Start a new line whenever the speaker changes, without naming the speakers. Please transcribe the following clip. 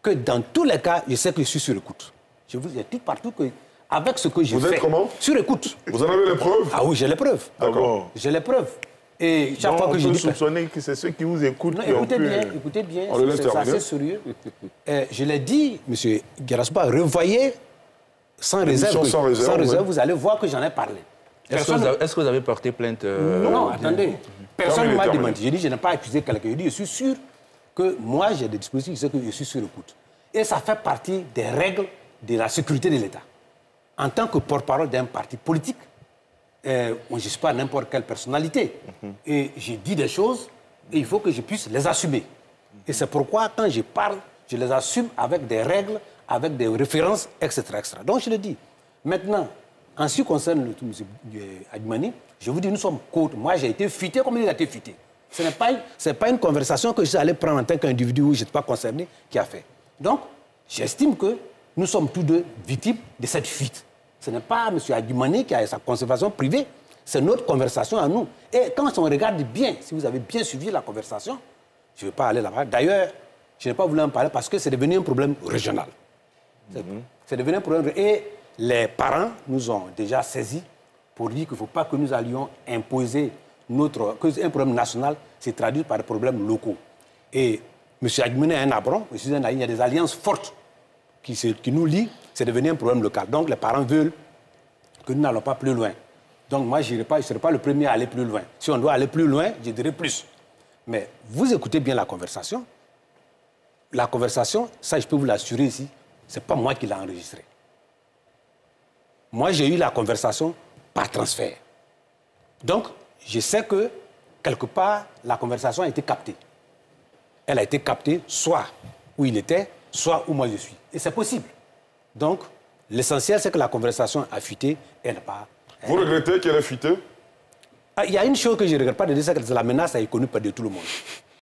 que dans tous les cas, je sais que je suis sur écoute. Je vous dis tout partout que, avec ce que j'ai fait...
Vous êtes comment?
Sur écoute.
Vous en avez les preuves?
Ah oui, j'ai les preuves.
D'accord.
J'ai les preuves. Et chaque fois que je dis...
On peut soupçonner que c'est ceux qui vous écoutent qui ont pu...
Écoutez bien,
c'est
assez sérieux. Je l'ai dit, M. Guirassouba, revoyez sans réserve. Sans réserve, vous allez voir que j'en ai parlé.
Est-ce que vous avez porté plainte
Non, attendez. Personne ne m'a demandé. J'ai dit, je n'ai pas accusé quelqu'un. J'ai dit, je suis sûr que moi, j'ai des dispositifs qui disent que je suis sur écoute. Et ça fait partie des règles de la sécurité de l'État. En tant que porte-parole d'un parti politique, je ne suis pas n'importe quelle personnalité. Et j'ai dit des choses et il faut que je puisse les assumer. Et c'est pourquoi, quand je parle, je les assume avec des règles, avec des références, etc. etc. Donc, je le dis. Maintenant, en ce qui concerne M. Adjumani, je vous dis, nous sommes côtes. Moi, j'ai été fuité comme il a été fuité. Ce n'est pas une conversation que je suis allé prendre en tant qu'individu où je n'étais pas concerné qui a fait. Donc, j'estime que nous sommes tous deux victimes de cette fuite. Ce n'est pas M. Adjumani qui a sa conservation privée, c'est notre conversation à nous. Et quand on regarde bien, si vous avez bien suivi la conversation, je ne vais pas aller là-bas. D'ailleurs, je n'ai pas voulu en parler parce que c'est devenu un problème régional. C'est devenu un problème. Et les parents nous ont déjà saisis pour dire qu'il ne faut pas que nous allions imposer que un problème national se traduise par des problèmes locaux. Et M. Adjumani est un abron, il y a des alliances fortes qui nous lient, c'est devenu un problème local. Donc les parents veulent que nous n'allons pas plus loin. Donc moi, je ne serai pas le premier à aller plus loin. Si on doit aller plus loin, je dirai plus. Mais vous écoutez bien la conversation. La conversation, ça je peux vous l'assurer ici, ce n'est pas moi qui l'ai enregistrée. Moi, j'ai eu la conversation par transfert. Donc, je sais que, quelque part, la conversation a été captée. Elle a été captée soit où il était, soit où moi je suis. Et c'est possible. Donc, l'essentiel, c'est que la conversation a fuité et elle n'a pas...
Vous regrettez qu'elle ait fuité?
Il y a une chose que je ne regrette pas de dire, c'est que la menace est connue par de tout le monde.